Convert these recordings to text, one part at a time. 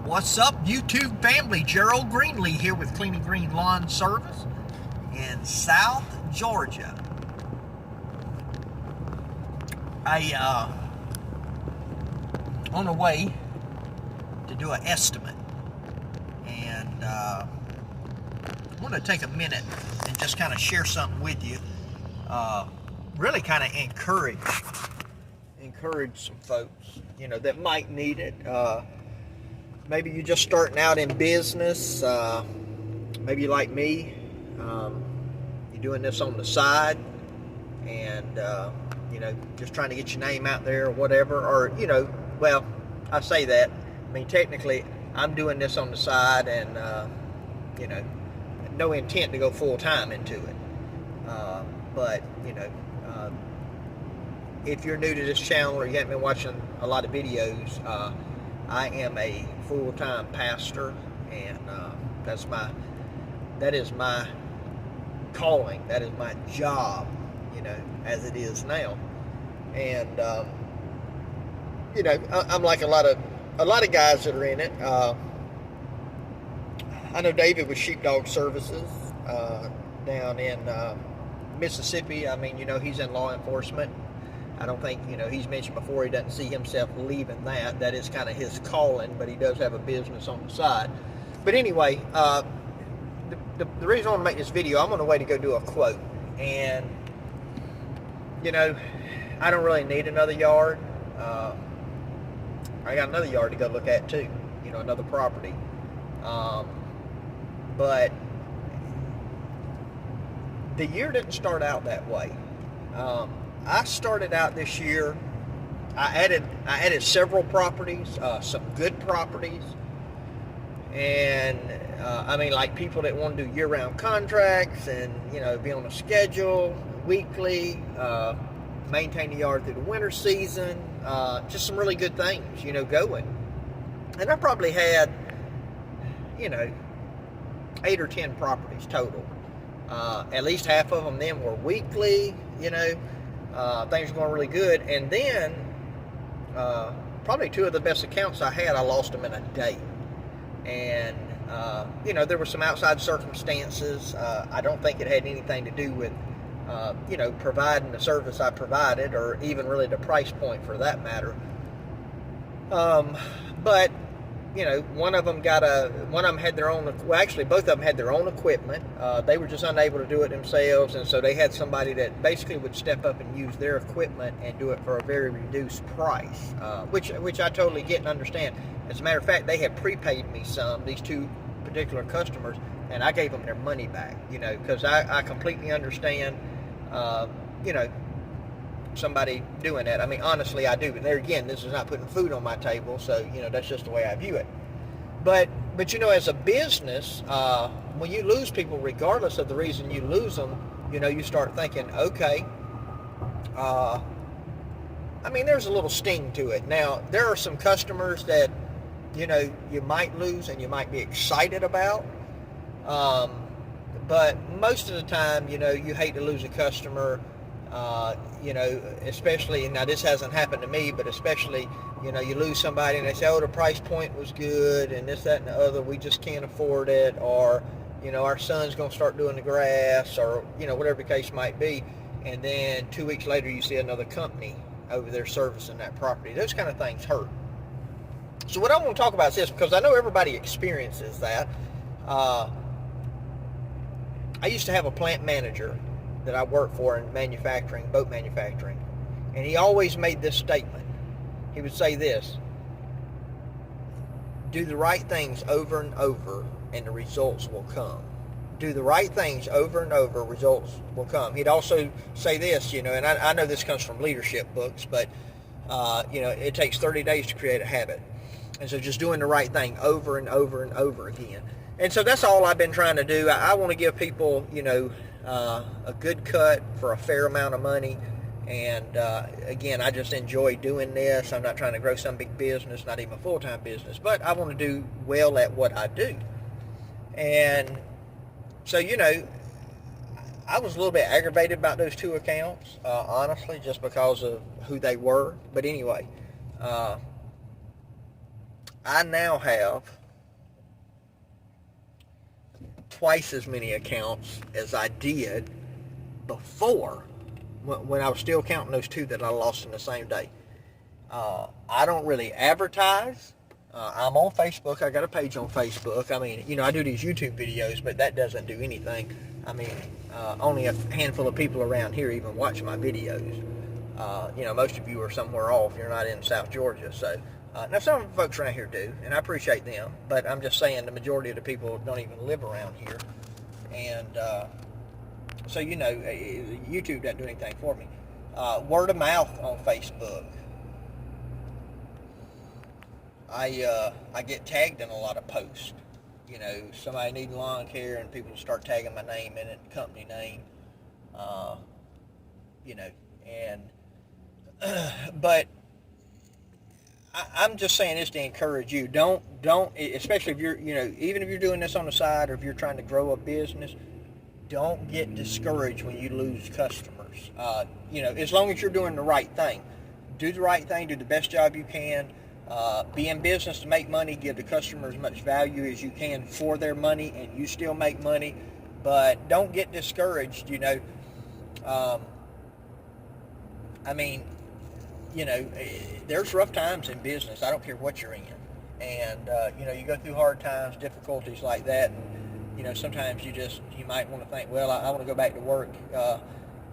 What's up, YouTube family? Gerald Greenlee here with Clean and Green Lawn Service in South Georgia. On the way to do an estimate, and I want to take a minute and just kind of share something with you. Really kind of encourage some folks, that might need it. Maybe you're just starting out in business. Maybe you're like me. You're doing this on the side, and just trying to get your name out there or whatever. Or well, I say that. I mean, technically, I'm doing this on the side, and no intent to go full time into it. But if you're new to this channel or you haven't been watching a lot of videos, I am a full-time pastor, and that is my calling. That is my job, as it is now. And I'm like a lot of guys that are in it. I know David with Sheepdog Services down in Mississippi. I mean, he's in law enforcement. I don't think, he's mentioned before he doesn't see himself leaving that. That is kind of his calling, but he does have a business on the side. But anyway, the reason I want to make this video, I'm on the way to go do a quote. And, I don't really need another yard. I got another yard to go look at too, another property. But the year didn't start out that way. I started out this year, I added several properties, some good properties, and I mean, like people that want to do year-round contracts and be on a schedule weekly, maintain the yard through the winter season, just some really good things going. And I probably had 8 or 10 properties total. At least half of them then were weekly. Things were going really good. And then probably 2 of the best accounts I had, I lost them in a day. And there were some outside circumstances. I don't think it had anything to do with providing the service I provided, or even really the price point for that matter. But one of them had their own, well, actually both of them had their own equipment. They were just unable to do it themselves, and so they had somebody that basically would step up and use their equipment and do it for a very reduced price, which I totally get and understand. As a matter of fact, they had prepaid me these 2 particular customers, and I gave them their money back, because I completely understand, somebody doing that. I mean, honestly, I do. But there again, this is not putting food on my table, so that's just the way I view it. But as a business, when you lose people, regardless of the reason you lose them, you start thinking, okay, I mean, there's a little sting to it. Now, there are some customers that you might lose and you might be excited about, but most of the time, you hate to lose a customer. Especially, now this hasn't happened to me, but especially, you lose somebody and they say, oh, the price point was good and this, that, and the other, we just can't afford it, or, our son's going to start doing the grass, or, whatever the case might be. And then 2 weeks later, you see another company over there servicing that property. Those kind of things hurt. So what I want to talk about is this, because I know everybody experiences that. I used to have a plant manager that I worked for in manufacturing, boat manufacturing, and he always made this statement. He would say this: do the right things over and over and the results will come. Do the right things over and over, results will come. He'd also say this, and I know this comes from leadership books, but it takes 30 days to create a habit. And so just doing the right thing over and over and over again. And so that's all I've been trying to do. I want to give people, a good cut for a fair amount of money. And again, I just enjoy doing this. I'm not trying to grow some big business, not even a full-time business, but I want to do well at what I do. And so, I was a little bit aggravated about those 2 accounts, honestly, just because of who they were. But anyway, I now have twice as many accounts as I did before, when I was still counting those two that I lost in the same day. I don't really advertise. I'm on Facebook. I got a page on Facebook. I mean, you know, I do these YouTube videos, but that doesn't do anything. I mean, only a handful of people around here even watch my videos. You know, most of you are somewhere off. You're not in South Georgia. So, now some of the folks around here do, and I appreciate them. But I'm just saying the majority of the people don't even live around here. And so, you know, YouTube doesn't do anything for me. Word of mouth on Facebook. I get tagged in a lot of posts. You know, somebody needing lawn care, and people start tagging my name in it, company name. You know, and but I'm just saying this to encourage you. Don't, especially if you're, you know, even if you're doing this on the side, or if you're trying to grow a business, don't get discouraged when you lose customers. You know, as long as you're doing the right thing, do the right thing, do the best job you can. Be in business to make money, give the customer as much value as you can for their money, and you still make money. But don't get discouraged, you know. I mean, you know, there's rough times in business. I don't care what you're in. And, you know, you go through hard times, difficulties like that. And, you know, sometimes you might want to think, well, I want to go back to work.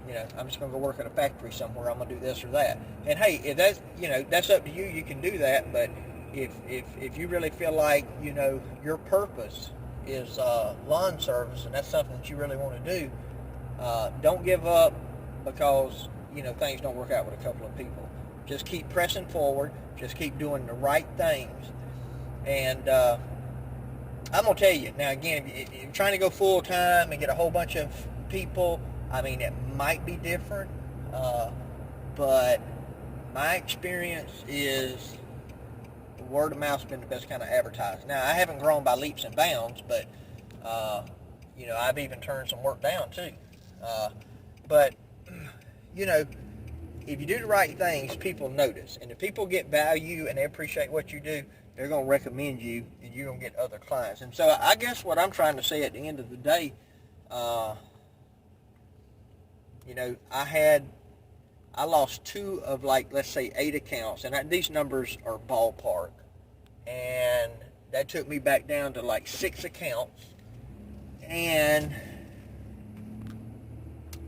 You know, I'm just going to go work at a factory somewhere. I'm going to do this or that. And hey, if that's, you know, that's up to you. You can do that. But if you really feel like, you know, your purpose is lawn service, and that's something that you really want to do, don't give up because, you know, things don't work out with a couple of people. Just keep pressing forward. Just keep doing the right things. And I'm going to tell you, now again, if you're trying to go full time and get a whole bunch of people, I mean, it might be different, but my experience is word of mouth's been the best kind of advertising. Now, I haven't grown by leaps and bounds, but, you know, I've even turned some work down too. But, you know, if you do the right things, people notice. And if people get value and they appreciate what you do, they're going to recommend you, and you're going to get other clients. And so I guess what I'm trying to say at the end of the day, you know, I lost 2 of, like, let's say 8 accounts, and these numbers are ballpark, and that took me back down to like 6 accounts, and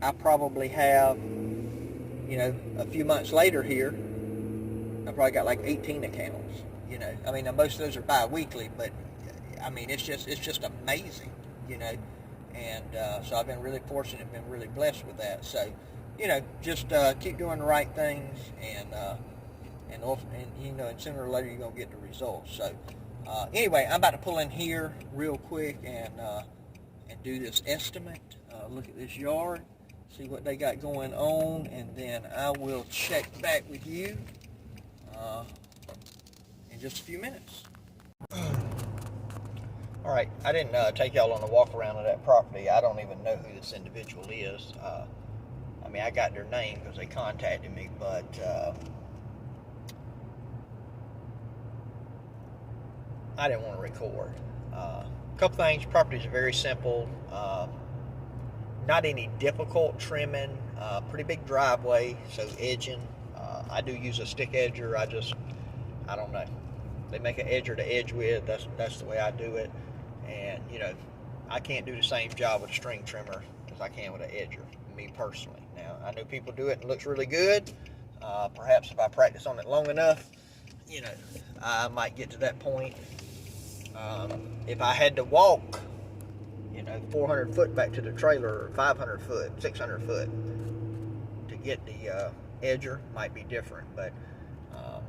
I probably have, you know, a few months later here, I probably got like 18 accounts, you know. I mean, most of those are bi-weekly, but I mean, it's just amazing, you know. And so I've been really fortunate and been really blessed with that. So, you know, just keep doing the right things, and you know, and sooner or later you're gonna get the results. So, anyway, I'm about to pull in here real quick and do this estimate. Look at this yard, see what they got going on, and then I will check back with you in just a few minutes. All right, I didn't take y'all on a walk around of that property. I don't even know who this individual is. I mean, I got their name because they contacted me, but I didn't want to record. A couple things. Properties are very simple. Not any difficult trimming. Pretty big driveway, so edging. I do use a stick edger. I don't know. They make an edger to edge with. That's the way I do it. And, you know, I can't do the same job with a string trimmer as I can with an edger, me personally. Now, I know people do it and it looks really good. Perhaps if I practice on it long enough, you know, I might get to that point. If I had to walk, you know, 400 foot back to the trailer, or 500 foot, 600 foot, to get the edger, might be different. But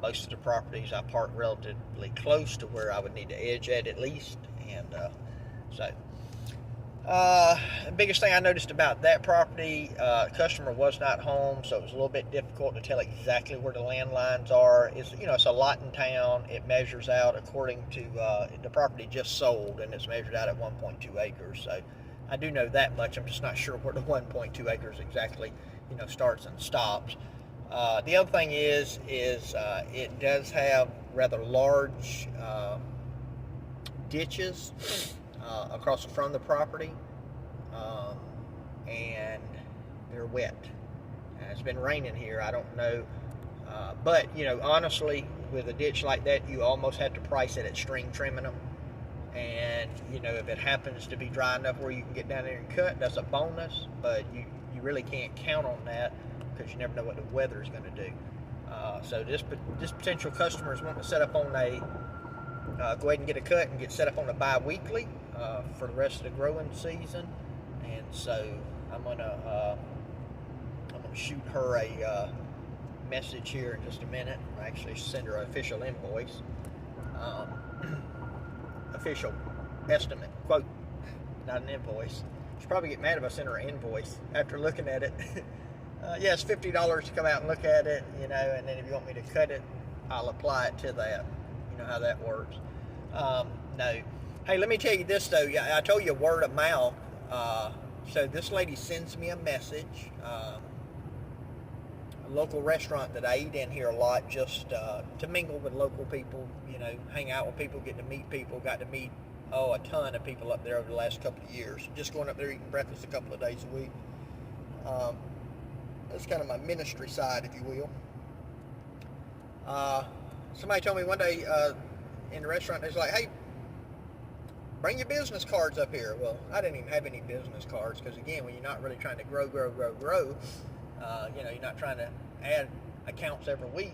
most of the properties I park relatively close to where I would need to edge at least. And so the biggest thing I noticed about that property, customer was not home, so it was a little bit difficult to tell exactly where the landlines are. You know, it's a lot in town. It measures out according to the property just sold, and it's measured out at 1.2 acres. So I do know that much. I'm just not sure where the 1.2 acres exactly, you know, starts and stops. The other thing is it does have rather large ditches across the front of the property, and they're wet. It's been raining here. I don't know, but honestly, with a ditch like that, you almost have to price it at string trimming them. And if it happens to be dry enough where you can get down there and cut, that's a bonus. But you really can't count on that because you never know what the weather is going to do. So this potential customer is wanting to set up on a go ahead and get a cut and get set up on a bi-weekly for the rest of the growing season. And so I'm gonna shoot her a message here in just a minute. I actually send her an official invoice, official estimate quote, not an invoice. She'll probably get mad if I send her an invoice after looking at it. Yeah, it's $50 to come out and look at it, and then if you want me to cut it, I'll apply it to that. You know how that works. No. Hey, let me tell you this, though. I told you word of mouth. So this lady sends me a message. A local restaurant that I eat in here a lot, just to mingle with local people, hang out with people, get to meet people. Got to meet, a ton of people up there over the last couple of years. Just going up there eating breakfast a couple of days a week. That's kind of my ministry side, if you will. Somebody told me one day in the restaurant, they was like, hey, bring your business cards up here. Well, I didn't even have any business cards because, again, when you're not really trying to grow, you're not trying to add accounts every week.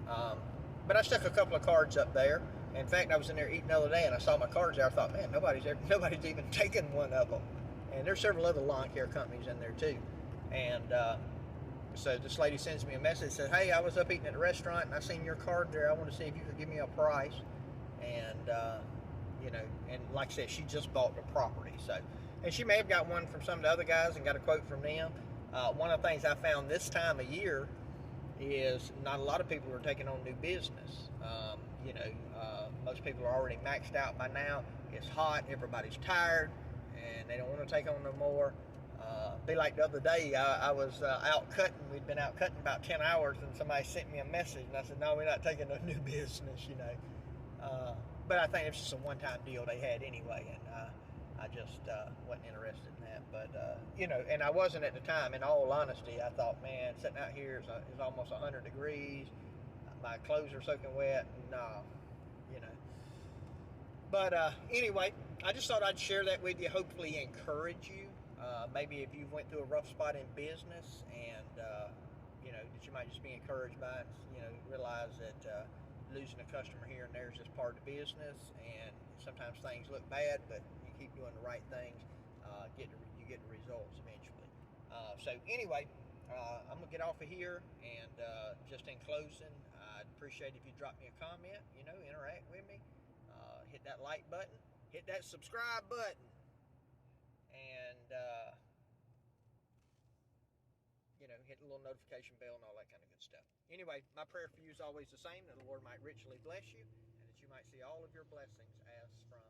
But I stuck a couple of cards up there. In fact, I was in there eating the other day, and I saw my cards there. I thought, man, nobody's even taken one of them. And there's several other lawn care companies in there, too. And so this lady sends me a message, says, hey, I was up eating at the restaurant, and I seen your card there. I want to see if you could give me a price. And, and like I said, she just bought the property. So, and she may have got one from some of the other guys and got a quote from them. One of the things I found this time of year is not a lot of people are taking on new business. Most people are already maxed out by now. It's hot, everybody's tired, and they don't want to take on no more. Be like the other day, I was out cutting. We'd been out cutting about 10 hours, and somebody sent me a message, and I said, no, we're not taking no new business, But I think it's just a one-time deal they had anyway, and I just wasn't interested in that. But, and I wasn't at the time. In all honesty, I thought, man, sitting out here is almost 100 degrees. My clothes are soaking wet. No, But anyway, I just thought I'd share that with you, hopefully encourage you. Maybe if you went through a rough spot in business and, that you might just be encouraged by it, realize that losing a customer here and there is just part of the business, and sometimes things look bad, but you keep doing the right things, you get the results eventually. So anyway, I'm going to get off of here, and just in closing, I'd appreciate if you drop me a comment, interact with me, hit that like button, hit that subscribe button, and hit the little notification bell and all that kind of good stuff. Anyway, my prayer for you is always the same, that the Lord might richly bless you, and that you might see all of your blessings as from